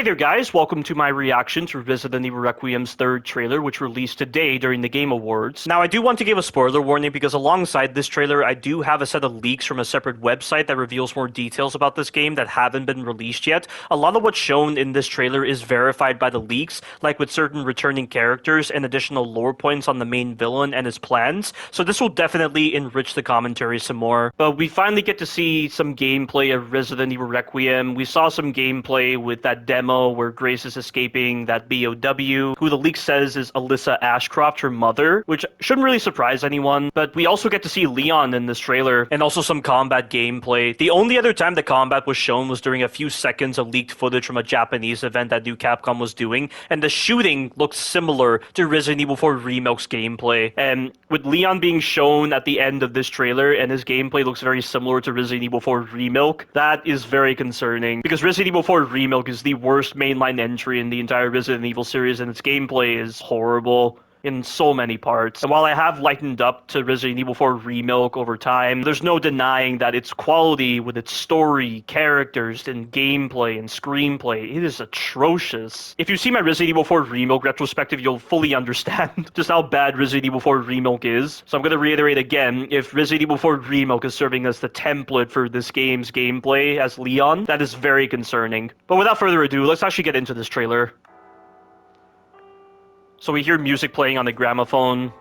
Hey there guys, welcome to my reaction to Resident Evil Requiem's third trailer, which released today during the Game Awards. Now I do want to give a spoiler warning because alongside this trailer I do have a set of leaks from a separate website that reveals more details about this game that haven't been released yet. A lot of what's shown in this trailer is verified by the leaks, like with certain returning characters and additional lore points on the main villain and his plans, so this will definitely enrich the commentary some more. But we finally get to see some gameplay of Resident Evil Requiem. We saw some gameplay with that demo where Grace is escaping that BOW, who the leak says is Alyssa Ashcroft, her mother, which shouldn't really surprise anyone. But we also get to see Leon in this trailer, and also some combat gameplay. The only other time the combat was shown was during a few seconds of leaked footage from a Japanese event that new Capcom was doing, and the shooting looks similar to Resident Evil 4 Remake's gameplay. And with Leon being shown at the end of this trailer, and his gameplay looks very similar to Resident Evil 4 Remake, that is very concerning, because Resident Evil 4 Remake is the worst mainline entry in the entire Resident Evil series, and its gameplay is horrible in so many parts. And while I have lightened up to Resident Evil 4 Remake over time, there's no denying that its quality with its story, characters, and gameplay and screenplay, it is atrocious. If you see my Resident Evil 4 Remake retrospective, you'll fully understand just how bad Resident Evil 4 Remake is. So I'm going to reiterate again, if Resident Evil 4 Remake is serving as the template for this game's gameplay as Leon, that is very concerning. But without further ado, let's actually get into this trailer. So we hear music playing on the gramophone.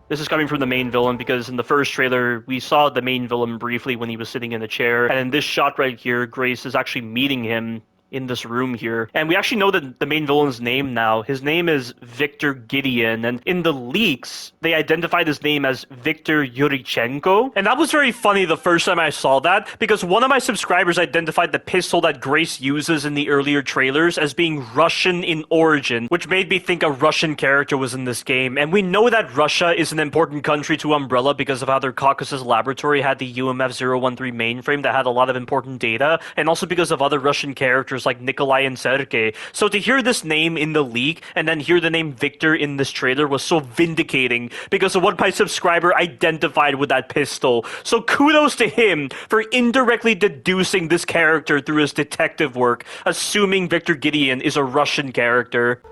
This is coming from the main villain because in the first trailer, we saw the main villain briefly when he was sitting in a chair. And in this shot right here, Grace is actually meeting him in this room here. And we actually know the main villain's name now. His name is Victor Gideon, and in the leaks, they identified his name as Victor Yurichenko. And that was very funny the first time I saw that, because one of my subscribers identified the pistol that Grace uses in the earlier trailers as being Russian in origin, which made me think a Russian character was in this game. And we know that Russia is an important country to Umbrella because of how their Caucasus laboratory had the UMF-013 mainframe that had a lot of important data, and also because of other Russian characters like Nikolai and Sergei. So to hear this name in the leak and then hear the name Victor in this trailer was so vindicating because of what my subscriber identified with that pistol. So kudos to him for indirectly deducing this character through his detective work, assuming Victor Gideon is a Russian character.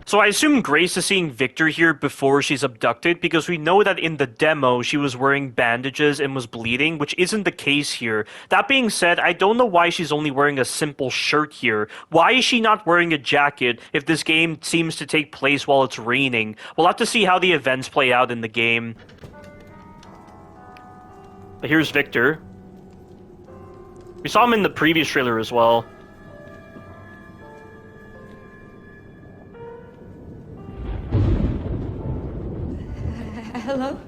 So I assume Grace is seeing Victor here before she's abducted, because we know that in the demo she was wearing bandages and was bleeding, which isn't the case here. That being said, I don't know why she's only wearing a simple shirt here. Why is she not wearing a jacket if this game seems to take place while it's raining? We'll have to see how the events play out in the game. But here's Victor. We saw him in the previous trailer as well. Hello?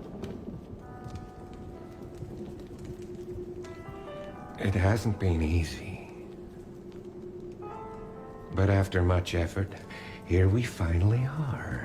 It hasn't been easy. But after much effort, here we finally are.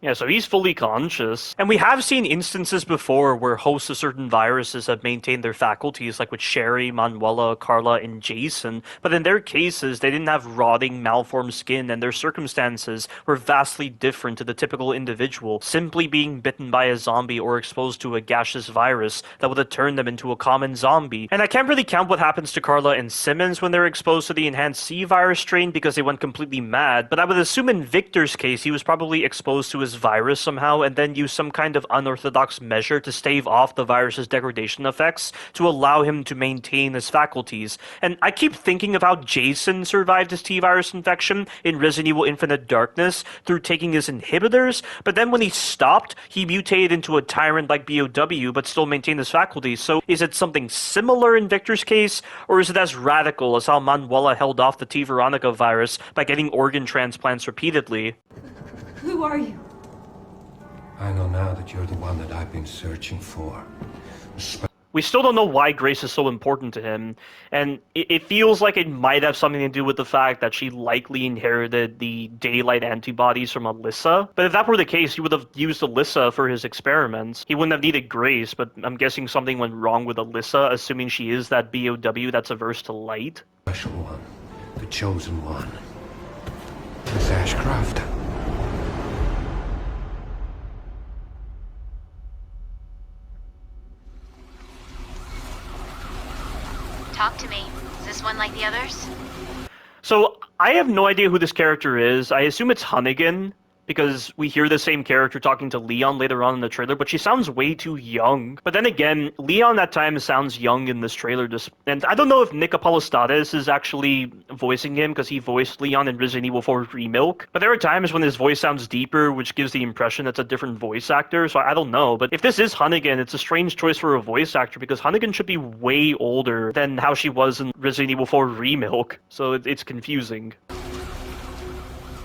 Yeah, so he's fully conscious. And we have seen instances before where hosts of certain viruses have maintained their faculties, like with Sherry, Manuela, Carla, and Jason. But in their cases, they didn't have rotting, malformed skin, and their circumstances were vastly different to the typical individual, simply being bitten by a zombie or exposed to a gaseous virus that would have turned them into a common zombie. And I can't really count what happens to Carla and Simmons when they're exposed to the enhanced C virus strain because they went completely mad, but I would assume in Victor's case, he was probably exposed to his virus somehow and then use some kind of unorthodox measure to stave off the virus's degradation effects to allow him to maintain his faculties. And I keep thinking of how Jason survived his T-virus infection in Resident Evil Infinite Darkness through taking his inhibitors, but then when he stopped, he mutated into a tyrant like BOW but still maintained his faculties. So is it something similar in Victor's case, or is it as radical as how Manuela held off the T. Veronica virus by getting organ transplants repeatedly? Who are you? I know now that you're the one that I've been searching for. We still don't know why Grace is so important to him, and it feels like it might have something to do with the fact that she likely inherited the daylight antibodies from Alyssa. But if that were the case, he would have used Alyssa for his experiments. He wouldn't have needed Grace, but I'm guessing something went wrong with Alyssa, assuming she is that BOW that's averse to light. Special one, the chosen one. Miss Ashcroft. Talk to me. Is this one like the others? So, I have no idea who this character is. I assume it's Hunnigan, because we hear the same character talking to Leon later on in the trailer, but she sounds way too young. But then again, Leon at times sounds young in this trailer, and I don't know if Nick Apollostatis is actually voicing him, because he voiced Leon in Resident Evil 4 Remilk. But there are times when his voice sounds deeper, which gives the impression it's a different voice actor, so I don't know. But if this is Hunnigan, it's a strange choice for a voice actor, because Hunnigan should be way older than how she was in Resident Evil 4 Remilk, so it's confusing.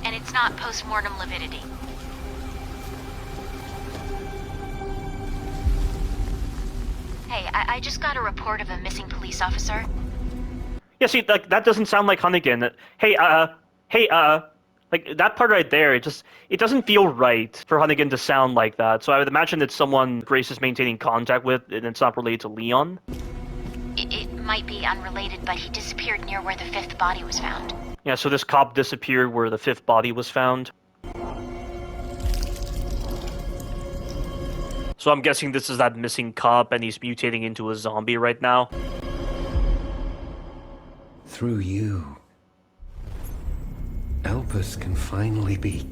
And it's not post-mortem lividity. Hey, I just got a report of a missing police officer. Yeah, see, like, that doesn't sound like Hunnigan. Hey, like, that part right there, it doesn't feel right for Hunnigan to sound like that. So I would imagine it's someone Grace is maintaining contact with, and it's not related to Leon. It might be unrelated, but he disappeared near where the 5th body was found. Yeah, so this cop disappeared where the 5th body was found. So I'm guessing this is that missing cop, and he's mutating into a zombie right now. Through you, Elpis can finally be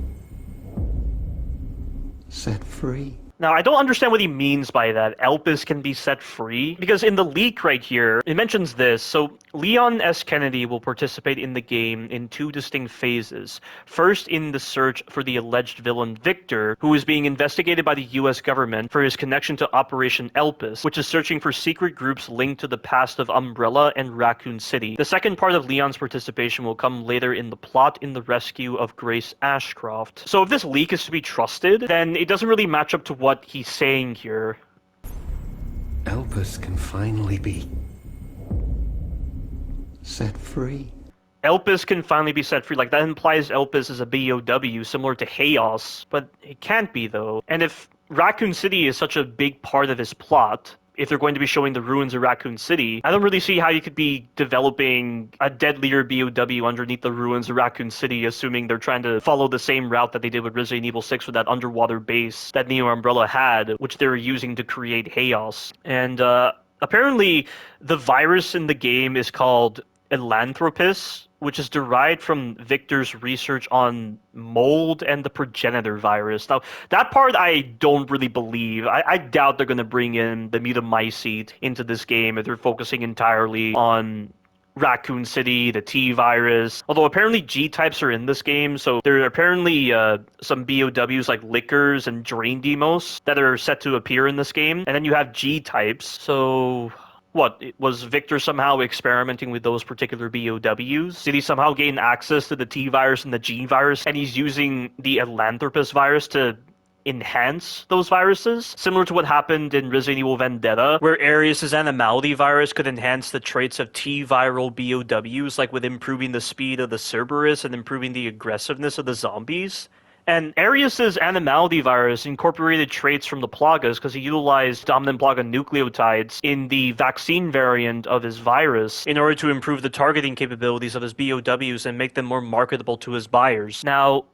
set free. Now, I don't understand what he means by that. Elpis can be set free? Because in the leak right here, it mentions this. So, Leon S. Kennedy will participate in the game in 2 distinct phases. First, in the search for the alleged villain Victor, who is being investigated by the US government for his connection to Operation Elpis, which is searching for secret groups linked to the past of Umbrella and Raccoon City. The second part of Leon's participation will come later in the plot in the rescue of Grace Ashcroft. So if this leak is to be trusted, then it doesn't really match up to what he's saying here. Elpis can finally be set free. Elpis can finally be set free. Like, that implies Elpis is a BOW, similar to Chaos, but it can't be, though. And if Raccoon City is such a big part of his plot, if they're going to be showing the ruins of Raccoon City, I don't really see how you could be developing a deadlier BOW underneath the ruins of Raccoon City, assuming they're trying to follow the same route that they did with Resident Evil 6 with that underwater base that Neo Umbrella had, which they were using to create Chaos. And apparently, the virus in the game is called Elanthropus, which is derived from Victor's research on mold and the progenitor virus. Now, that part I don't really believe. I doubt they're going to bring in the mutamycete into this game if they're focusing entirely on Raccoon City, the T virus. Although apparently G-types are in this game, so there are apparently some BOWs like Lickers and Drain Demos that are set to appear in this game. And then you have G-types, so... What, was Victor somehow experimenting with those particular BOWs? Did he somehow gain access to the T virus and the G virus, and he's using the Elanthropus virus to enhance those viruses? Similar to what happened in Resident Evil Vendetta, where Arius' animality virus could enhance the traits of T-viral BOWs, like with improving the speed of the Cerberus and improving the aggressiveness of the zombies. And Arius' animality virus incorporated traits from the Plagas because he utilized dominant Plaga nucleotides in the vaccine variant of his virus in order to improve the targeting capabilities of his BOWs and make them more marketable to his buyers. Now,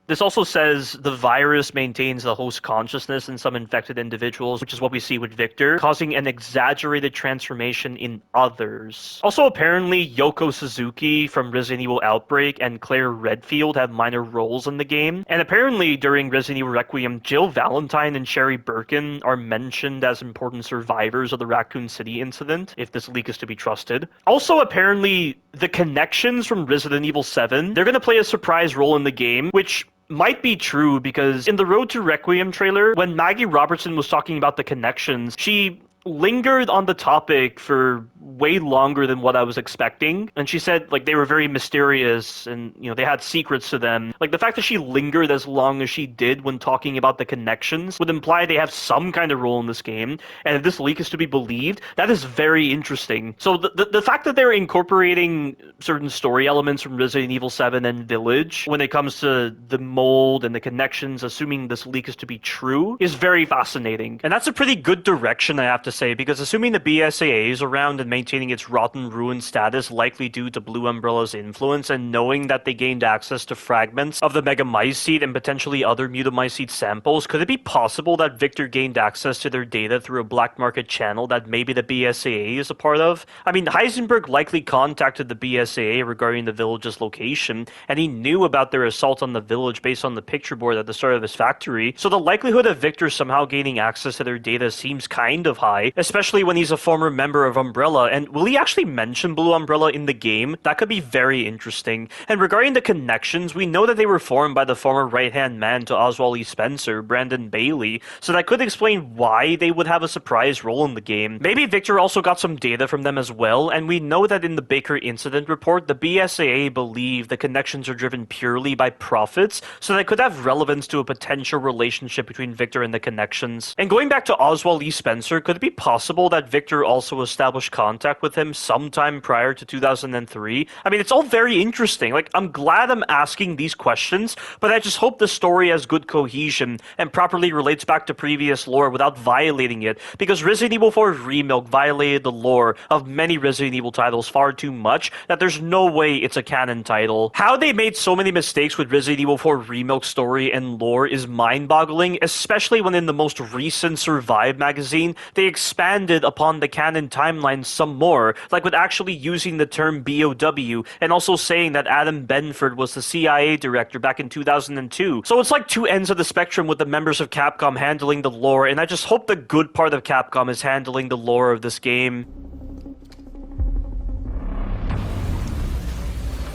this also says the virus maintains the host consciousness in some infected individuals, which is what we see with Victor, causing an exaggerated transformation in others. Also, apparently, Yoko Suzuki from Resident Evil Outbreak and Claire Redfield have minor roles in the game. And apparently, during Resident Evil Requiem, Jill Valentine and Sherry Birkin are mentioned as important survivors of the Raccoon City incident, if this leak is to be trusted. Also, apparently, the connections from Resident Evil 7, they're going to play a surprise role in the game, which might be true because in the Road to Requiem trailer, when Maggie Robertson was talking about the connections, she lingered on the topic for way longer than what I was expecting. And she said, like, they were very mysterious and, you know, they had secrets to them. Like, the fact that she lingered as long as she did when talking about the connections would imply they have some kind of role in this game. And if this leak is to be believed, that is very interesting. So the fact that they're incorporating certain story elements from Resident Evil 7 and Village when it comes to the mold and the connections, assuming this leak is to be true, is very fascinating. And that's a pretty good direction, I have to to say, because assuming the BSAA is around and maintaining its rotten ruin status likely due to Blue Umbrella's influence, and knowing that they gained access to fragments of the Megamycete and potentially other Mutamycete samples, could it be possible that Victor gained access to their data through a black market channel that maybe the BSAA is a part of? I mean, Heisenberg likely contacted the BSAA regarding the village's location, and he knew about their assault on the village based on the picture board at the start of his factory, so the likelihood of Victor somehow gaining access to their data seems kind of high, especially when he's a former member of Umbrella. And will he actually mention Blue Umbrella in the game? That could be very interesting. And regarding the connections, we know that they were formed by the former right-hand man to Oswald E. Spencer, Brandon Bailey, so that could explain why they would have a surprise role in the game. Maybe Victor also got some data from them as well, and we know that in the Baker incident report, the BSAA believe the connections are driven purely by profits, so that could have relevance to a potential relationship between Victor and the connections. And going back to Oswald E. Spencer, could it be possible that Victor also established contact with him sometime prior to 2003? I mean, it's all very interesting. Like, I'm glad I'm asking these questions, but I just hope the story has good cohesion and properly relates back to previous lore without violating it, because Resident Evil 4 Remake violated the lore of many Resident Evil titles far too much that there's no way it's a canon title. How they made so many mistakes with Resident Evil 4 Remake story and lore is mind-boggling, especially when in the most recent Survive magazine, they expanded upon the canon timeline some more, like with actually using the term BOW, and also saying that Adam Benford was the CIA director back in 2002. So it's like two ends of the spectrum with the members of Capcom handling the lore, and I just hope the good part of Capcom is handling the lore of this game.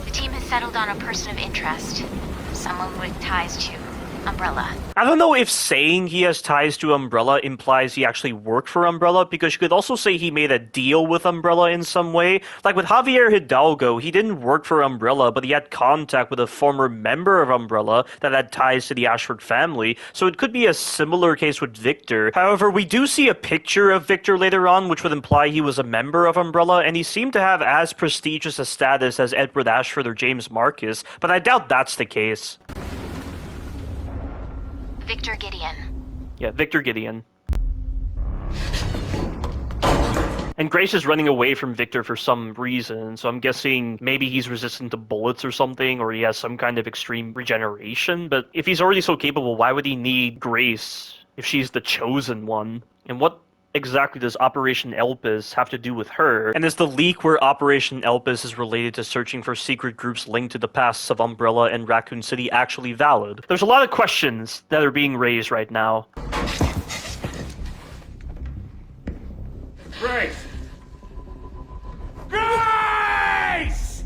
The team has settled on a person of interest. Someone with ties to Umbrella. I don't know if saying he has ties to Umbrella implies he actually worked for Umbrella, because you could also say he made a deal with Umbrella in some way. Like with Javier Hidalgo, he didn't work for Umbrella, but he had contact with a former member of Umbrella that had ties to the Ashford family, so it could be a similar case with Victor. However, we do see a picture of Victor later on, which would imply he was a member of Umbrella, and he seemed to have as prestigious a status as Edward Ashford or James Marcus, but I doubt that's the case. Victor Gideon. Yeah, Victor Gideon. And Grace is running away from Victor for some reason, so I'm guessing maybe he's resistant to bullets or something, or he has some kind of extreme regeneration. But if he's already so capable, why would he need Grace if she's the chosen one? And what exactly does Operation Elpis have to do with her? And is the leak where Operation Elpis is related to searching for secret groups linked to the pasts of Umbrella and Raccoon City actually valid? There's a lot of questions that are being raised right now. Grace! Grace!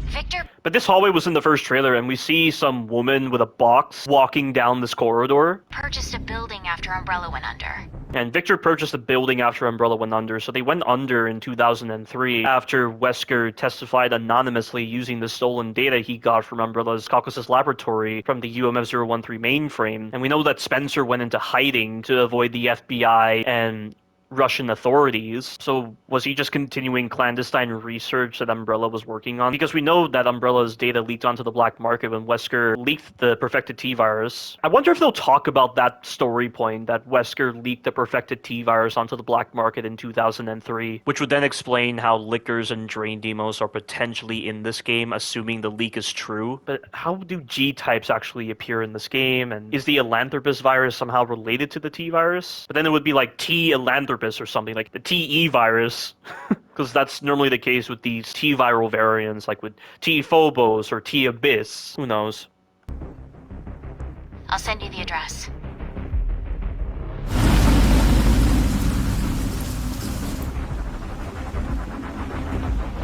Victor But this hallway was in the first trailer, and we see some woman with a box walking down this corridor. purchased a building after Umbrella went under. And Victor purchased a building after Umbrella went under, so they went under in 2003 after Wesker testified anonymously using the stolen data he got from Umbrella's Caucasus laboratory from the UMF-013 mainframe. And we know that Spencer went into hiding to avoid the FBI and Russian authorities. So was he just continuing clandestine research that Umbrella was working on? Because we know that Umbrella's data leaked onto the black market when Wesker leaked the perfected T-virus. I wonder if they'll talk about that story point, that Wesker leaked the perfected T-virus onto the black market in 2003, which would then explain how Lickers and Drain Demos are potentially in this game, assuming the leak is true. But how do G-types actually appear in this game? And is the Elanthropus virus somehow related to the T-virus? But then it would be like T-Elanthropus or something, like the TE virus, because that's normally the case with these T-viral variants, like with T-Phobos or T-Abyss. Who knows? I'll send you the address.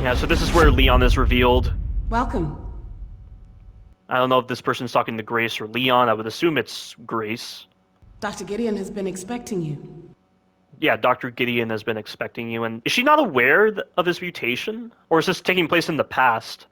Yeah, so this is where Leon is revealed. Welcome. I don't know if this person's talking to Grace or Leon. I would assume it's Grace. Dr. Gideon has been expecting you. Yeah, Dr. Gideon has been expecting you, and is she not aware of his mutation? Or is this taking place in the past?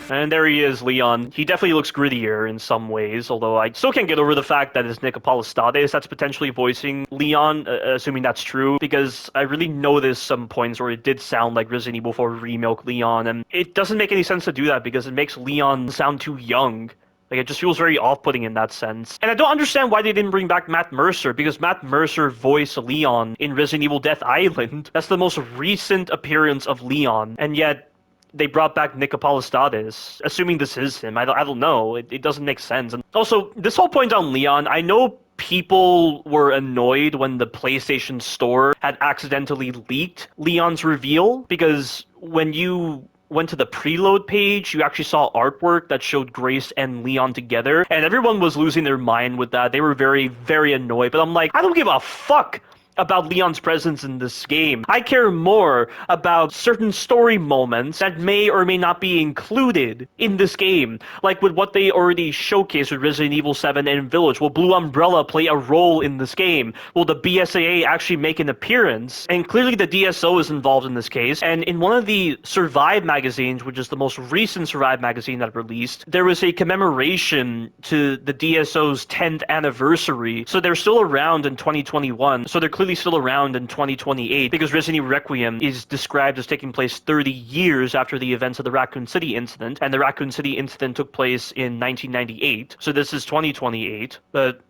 And there he is, Leon. He definitely looks grittier in some ways, although I still can't get over the fact that it's Nick Apolostades that's potentially voicing Leon, assuming that's true, because I really noticed some points where it did sound like Resident Evil 4 Remake Leon, and it doesn't make any sense to do that because it makes Leon sound too young. Like, it just feels very off-putting in that sense. And I don't understand why they didn't bring back Matt Mercer, because Matt Mercer voiced Leon in Resident Evil Death Island. That's the most recent appearance of Leon, and yet they brought back Nick Apollostatis. Assuming this is him, I don't know. It doesn't make sense. And also, this whole point on Leon, I know people were annoyed when the PlayStation Store had accidentally leaked Leon's reveal, because when you went to the preload page, you actually saw artwork that showed Grace and Leon together, and everyone was losing their mind with that. They were very, very annoyed, but I'm like, I don't give a fuck about Leon's presence in this game. I care more about certain story moments that may or may not be included in this game, like with what they already showcased with Resident Evil 7 and Village. Will Blue Umbrella play a role in this game? Will the BSAA actually make an appearance? And clearly the DSO is involved in this case, and in one of the Survive magazines, which is the most recent Survive magazine that released, there was a commemoration to the DSO's 10th anniversary, so they're still around in 2021, so they're clearly still around in 2028, because Resident Evil Requiem is described as taking place 30 years after the events of the Raccoon City incident, and the Raccoon City incident took place in 1998, so this is 2028. But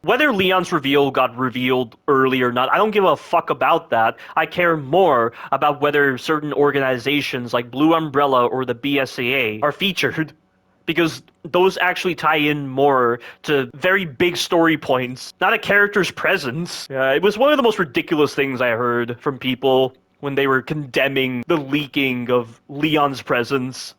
whether Leon's reveal got revealed early or not, I don't give a fuck about that. I care more about whether certain organizations like Blue Umbrella or the BSAA are featured, because those actually tie in more to very big story points, not a character's presence. It was one of the most ridiculous things I heard from people when they were condemning the leaking of Leon's presence.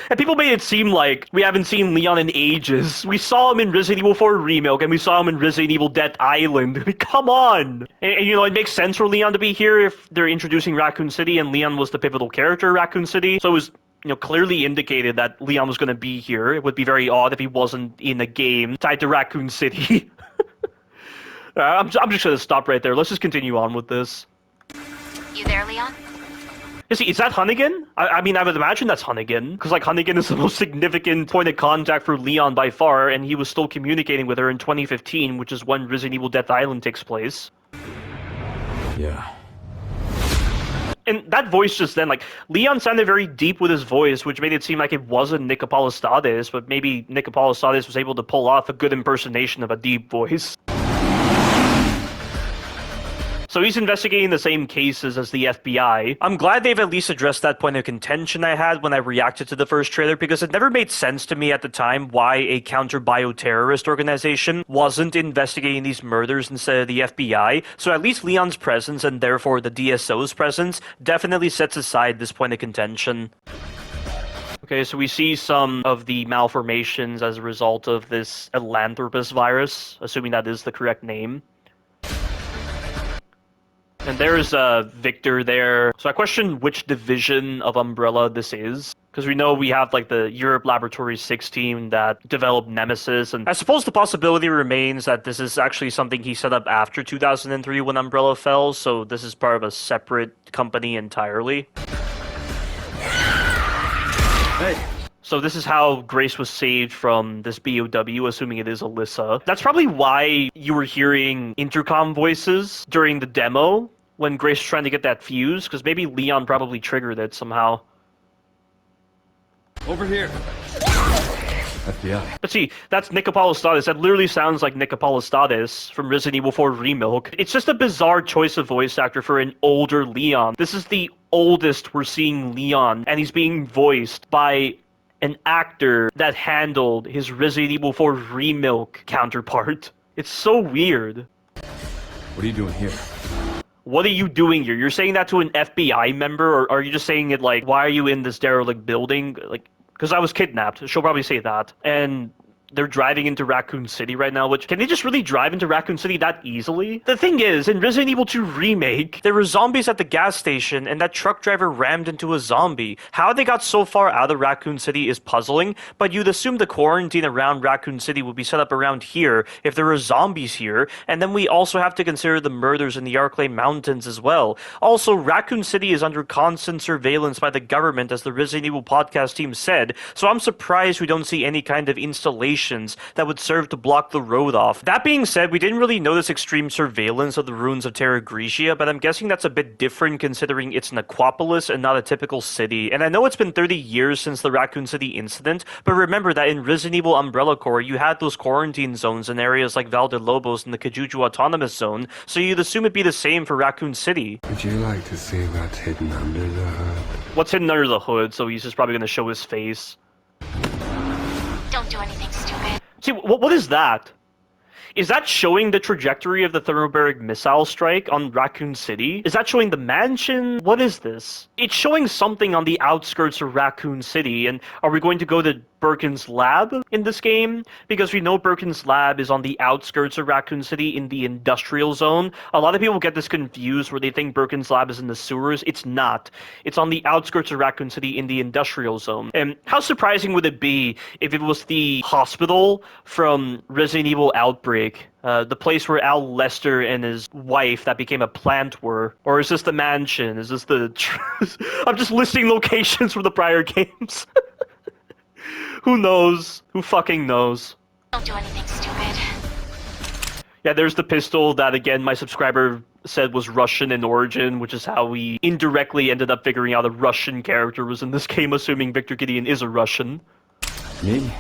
And people made it seem like we haven't seen Leon in ages. We saw him in Resident Evil 4 Remake, and we saw him in Resident Evil Death Island. I mean, come on! And, you know, it makes sense for Leon to be here if they're introducing Raccoon City, and Leon was the pivotal character of Raccoon City. So it was, you know, clearly indicated that Leon was going to be here. It would be very odd if he wasn't in a game tied to Raccoon City. I'm just going to stop right there. Let's just continue on with this. You there, Leon? Is that Hunnigan? I mean, I would imagine that's Hunnigan, because, like, Hunnigan is the most significant point of contact for Leon by far, and he was still communicating with her in 2015, which is when Resident Evil Death Island takes place. Yeah. And that voice just then, like, Leon sounded very deep with his voice, which made it seem like it wasn't Nick Apollostatis, but maybe Nick Apollostatis was able to pull off a good impersonation of a deep voice. So he's investigating the same cases as the FBI. I'm glad they've at least addressed that point of contention I had when I reacted to the first trailer, because it never made sense to me at the time why a counter-bioterrorist organization wasn't investigating these murders instead of the FBI. So at least Leon's presence, and therefore the DSO's presence, definitely sets aside this point of contention. Okay, so we see some of the malformations as a result of this Elanthropus virus, assuming that is the correct name. And there's Victor there. So I question which division of Umbrella this is, because we know we have like the Europe Laboratory 6 team that developed Nemesis, and I suppose the possibility remains that this is actually something he set up after 2003 when Umbrella fell, so this is part of a separate company entirely. Hey. So this is how Grace was saved from this BOW, assuming it is Alyssa. That's probably why you were hearing intercom voices during the demo when Grace was trying to get that fuse, because maybe Leon probably triggered it somehow. Over here. FBI. But see, that's Nick Apollostatis. That literally sounds like Nick Apollostatis from Resident Evil 4 Remake. It's just a bizarre choice of voice actor for an older Leon. This is the oldest we're seeing Leon, and he's being voiced by an actor that handled his Resident Evil 4 Remake counterpart. It's so weird. What are you doing here? What are you doing here? You're saying that to an FBI member, or are you just saying it like, why are you in this derelict building? Like, because I was kidnapped. She'll probably say that. And they're driving into Raccoon City right now, which, can they just really drive into Raccoon City that easily? The thing is, in Resident Evil 2 Remake, there were zombies at the gas station, and that truck driver rammed into a zombie. How they got so far out of Raccoon City is puzzling, but you'd assume the quarantine around Raccoon City would be set up around here if there were zombies here, and then we also have to consider the murders in the Arklay Mountains as well. Also, Raccoon City is under constant surveillance by the government, as the Resident Evil podcast team said, so I'm surprised we don't see any kind of installation fortifications that would serve to block the road off. That being said, we didn't really notice extreme surveillance of the ruins of Terra Grigia, but I'm guessing that's a bit different considering it's an aquapolis and not a typical city. And I know it's been 30 years since the Raccoon City incident, but remember that in Resident Evil Umbrella Corps, you had those quarantine zones in areas like Valdelobos and the Kajuju Autonomous Zone, so you'd assume it'd be the same for Raccoon City. Would you like to see what's hidden under the hood? What's hidden under the hood, so he's just probably gonna show his face. Don't do anything stupid. See, what is that? Is that showing the trajectory of the thermobaric missile strike on Raccoon City? Is that showing the mansion? What is this? It's showing something on the outskirts of Raccoon City, and are we going to go to Birkin's lab in this game? Because we know Birkin's lab is on the outskirts of Raccoon City in the industrial zone. A lot of people get this confused where they think Birkin's lab is in the sewers. It's not. It's on the outskirts of Raccoon City in the industrial zone. And how surprising would it be if it was the hospital from Resident Evil Outbreak? The place where Al Lester and his wife that became a plant were? Or is this the mansion? Is this the... I'm just listing locations from the prior games. Who knows? Who fucking knows? Don't do anything stupid. Yeah, there's the pistol that, again, my subscriber said was Russian in origin, which is how we indirectly ended up figuring out a Russian character was in this game, assuming Victor Gideon is a Russian. Me?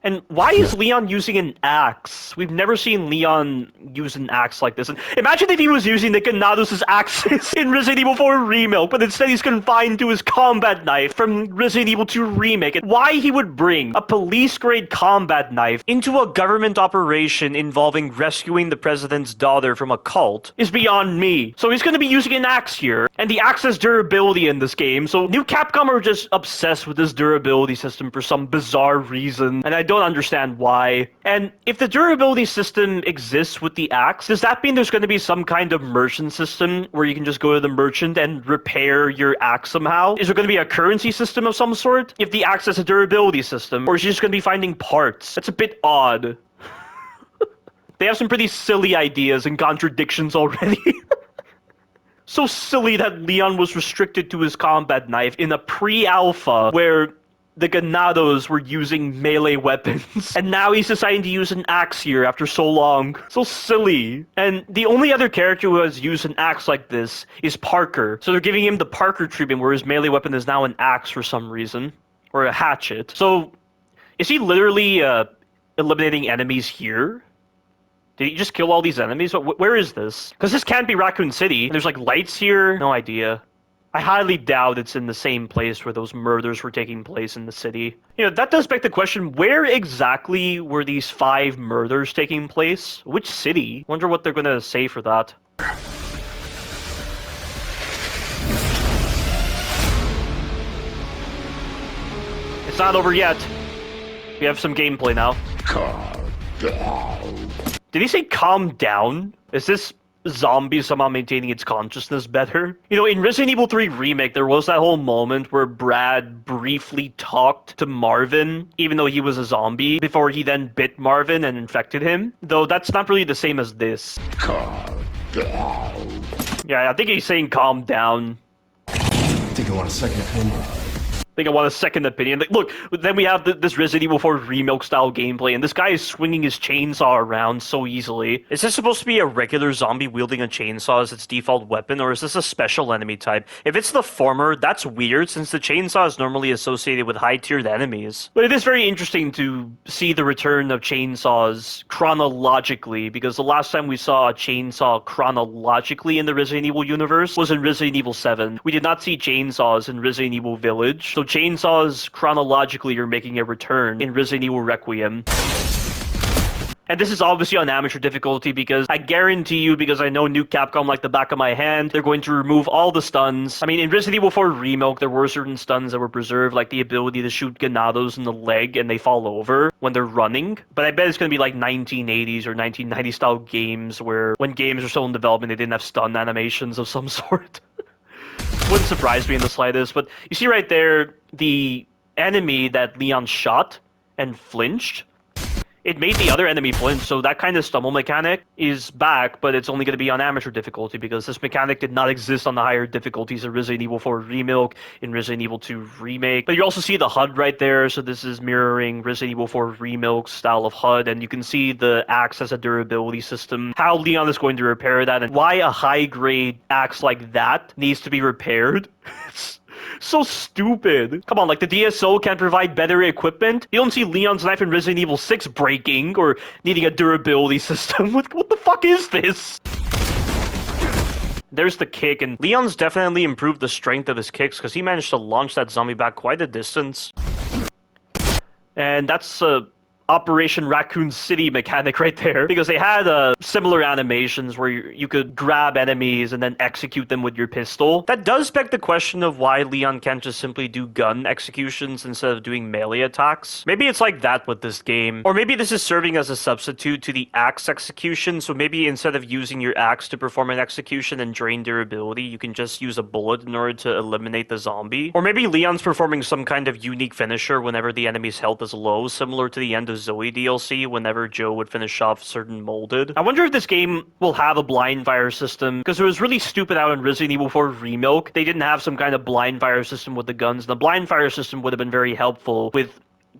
And why is Leon using an axe? We've never seen Leon use an axe like this. And imagine if he was using the Ganados' axes in Resident Evil 4 Remake, but instead he's confined to his combat knife from Resident Evil 2 Remake. And why he would bring a police-grade combat knife into a government operation involving rescuing the president's daughter from a cult is beyond me. So he's going to be using an axe here, and the axe has durability in this game. So New Capcom are just obsessed with this durability system for some bizarre reason, and I don't understand why. And if the durability system exists with the axe, does that mean there's going to be some kind of merchant system where you can just go to the merchant and repair your axe somehow? Is there going to be a currency system of some sort if the axe has a durability system? Or is she just going to be finding parts? That's a bit odd. They have some pretty silly ideas and contradictions already. So silly that Leon was restricted to his combat knife in a pre-alpha where the Ganados were using melee weapons. And now he's deciding to use an axe here after so long. So silly. And the only other character who has used an axe like this is Parker. So they're giving him the Parker treatment where his melee weapon is now an axe for some reason. Or a hatchet. So, is he literally eliminating enemies here? Did he just kill all these enemies? Where is this? Because this can't be Raccoon City. There's like lights here. No idea. I highly doubt it's in the same place where those murders were taking place in the city. You know, that does beg the question, where exactly were these 5 murders taking place? Which city? Wonder what they're gonna say for that. It's not over yet. We have some gameplay now. Calm down. Did he say calm down? Is this zombie somehow maintaining its consciousness better? You know, in Resident Evil 3 Remake, there was that whole moment where Brad briefly talked to Marvin, even though he was a zombie, before he then bit Marvin and infected him. Though that's not really the same as this. Calm down. Yeah, I think he's saying calm down. I think I want a second opinion. I think I want a second opinion. Like, look, then we have this Resident Evil 4 Remake style gameplay, and this guy is swinging his chainsaw around so easily. Is this supposed to be a regular zombie wielding a chainsaw as its default weapon, or is this a special enemy type? If it's the former, that's weird, since the chainsaw is normally associated with high-tiered enemies. But it is very interesting to see the return of chainsaws chronologically, because the last time we saw a chainsaw chronologically in the Resident Evil universe was in Resident Evil 7. We did not see chainsaws in Resident Evil Village, so chainsaws chronologically are making a return in Resident Evil Requiem. And this is obviously on amateur difficulty because I guarantee you, because I know New Capcom like the back of my hand, they're going to remove all the stuns. I mean, in Resident Evil 4 Remake, there were certain stuns that were preserved, like the ability to shoot Ganados in the leg and they fall over when they're running. But I bet it's going to be like 1980s or 1990s style games where when games are still in development, they didn't have stun animations of some sort. Wouldn't surprise me in the slightest, but you see right there, the enemy that Leon shot and flinched it made the other enemy flinch, so that kind of stumble mechanic is back, but it's only going to be on amateur difficulty because this mechanic did not exist on the higher difficulties of Resident Evil 4 Remake and Resident Evil 2 Remake. But you also see the HUD right there, so this is mirroring Resident Evil 4 Remake style of HUD, and you can see the axe as a durability system, how Leon is going to repair that, and why a high-grade axe like that needs to be repaired. It's so stupid. Come on, like the DSO can provide better equipment. You don't see Leon's knife in Resident Evil 6 breaking or needing a durability system. What the fuck is this? There's the kick, and Leon's definitely improved the strength of his kicks because he managed to launch that zombie back quite a distance. And that's Operation Raccoon City mechanic right there, because they had similar animations where you could grab enemies and then execute them with your pistol. That does beg the question of why Leon can't just simply do gun executions instead of doing melee attacks. Maybe it's like that with this game. Or maybe this is serving as a substitute to the axe execution, so maybe instead of using your axe to perform an execution and drain durability, you can just use a bullet in order to eliminate the zombie. Or maybe Leon's performing some kind of unique finisher whenever the enemy's health is low, similar to the end of Zoe DLC whenever Joe would finish off certain molded. I wonder if this game will have a blind fire system, because it was really stupid out in Resident Evil 4 Remake. They didn't have some kind of blind fire system with the guns. The blind fire system would have been very helpful with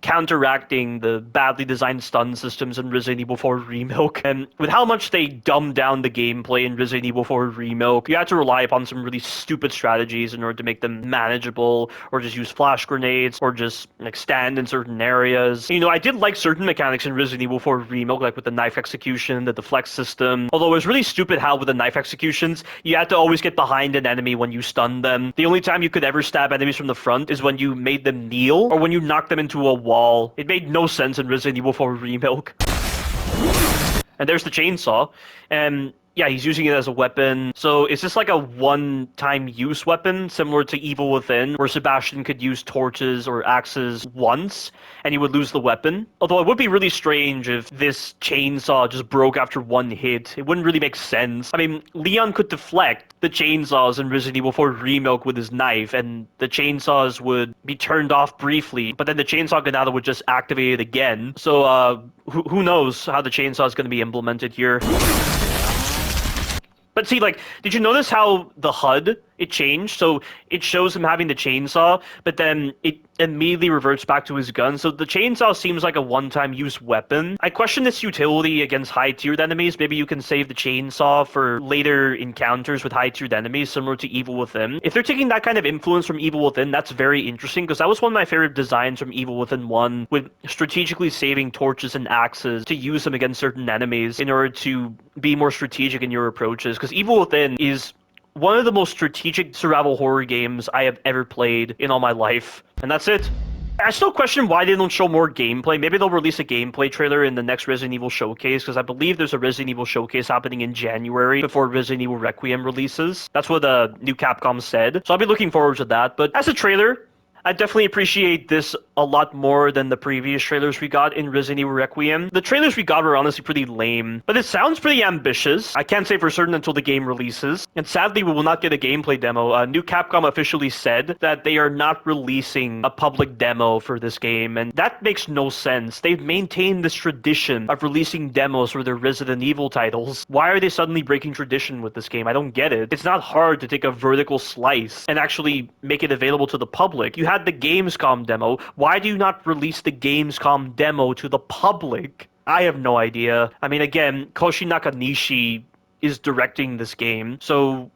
counteracting the badly designed stun systems in Resident Evil 4 Remake. And with how much they dumbed down the gameplay in Resident Evil 4 Remake, you had to rely upon some really stupid strategies in order to make them manageable, or just use flash grenades, or just like stand in certain areas. You know, I did like certain mechanics in Resident Evil 4 Remake, like with the knife execution, the deflect system, although it was really stupid how with the knife executions, you had to always get behind an enemy when you stunned them. The only time you could ever stab enemies from the front is when you made them kneel, or when you knocked them into a wall. It made no sense in Resident Evil 4 Remake. And there's the chainsaw, and yeah, he's using it as a weapon. So is this like a one-time use weapon, similar to Evil Within, where Sebastian could use torches or axes once, and he would lose the weapon? Although it would be really strange if this chainsaw just broke after one hit. It wouldn't really make sense. I mean, Leon could deflect the chainsaws in Resident Evil 4 Remake with his knife, and the chainsaws would be turned off briefly, but then the chainsaw Ganado would just activate it again. So, who knows how the chainsaw is going to be implemented here. But see, like, did you notice how the HUD, it changed? So it shows him having the chainsaw, but then it immediately reverts back to his gun. So the chainsaw seems like a one-time use weapon. I question its utility against high-tiered enemies. Maybe you can save the chainsaw for later encounters with high-tiered enemies, similar to Evil Within. If they're taking that kind of influence from Evil Within, that's very interesting, because that was one of my favorite designs from Evil Within 1, with strategically saving torches and axes to use them against certain enemies in order to be more strategic in your approaches. Because Evil Within is one of the most strategic survival horror games I have ever played in all my life. And that's it. I still question why they don't show more gameplay. Maybe they'll release a gameplay trailer in the next Resident Evil Showcase, because I believe there's a Resident Evil Showcase happening in January before Resident Evil Requiem releases. That's what the new Capcom said. So I'll be looking forward to that. But as a trailer, I definitely appreciate this a lot more than the previous trailers we got in Resident Evil Requiem. The trailers we got were honestly pretty lame, but it sounds pretty ambitious. I can't say for certain until the game releases, and sadly we will not get a gameplay demo. New Capcom officially said that they are not releasing a public demo for this game, and that makes no sense. They've maintained this tradition of releasing demos for their Resident Evil titles. Why are they suddenly breaking tradition with this game? I don't get it. It's not hard to take a vertical slice and actually make it available to the public. You had the Gamescom demo. Why do you not release the Gamescom demo to the public? I have no idea. I mean, again, Koshi Nakanishi is directing this game, so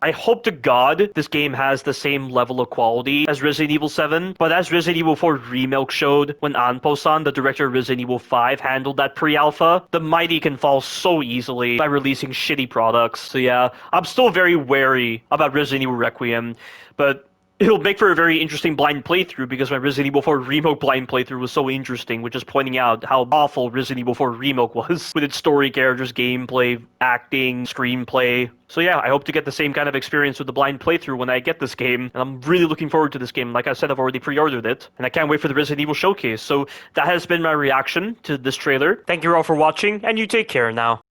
I hope to God this game has the same level of quality as Resident Evil 7, but as Resident Evil 4 Remake showed, when Anpo-san, the director of Resident Evil 5, handled that pre-alpha, the mighty can fall so easily by releasing shitty products. So yeah, I'm still very wary about Resident Evil Requiem, but it'll make for a very interesting blind playthrough, because my Resident Evil 4 Remake blind playthrough was so interesting, which is pointing out how awful Resident Evil 4 Remake was with its story, characters, gameplay, acting, screenplay. So yeah, I hope to get the same kind of experience with the blind playthrough when I get this game, and I'm really looking forward to this game. Like I said, I've already pre-ordered it, and I can't wait for the Resident Evil Showcase. So that has been my reaction to this trailer. Thank you all for watching, and you take care now.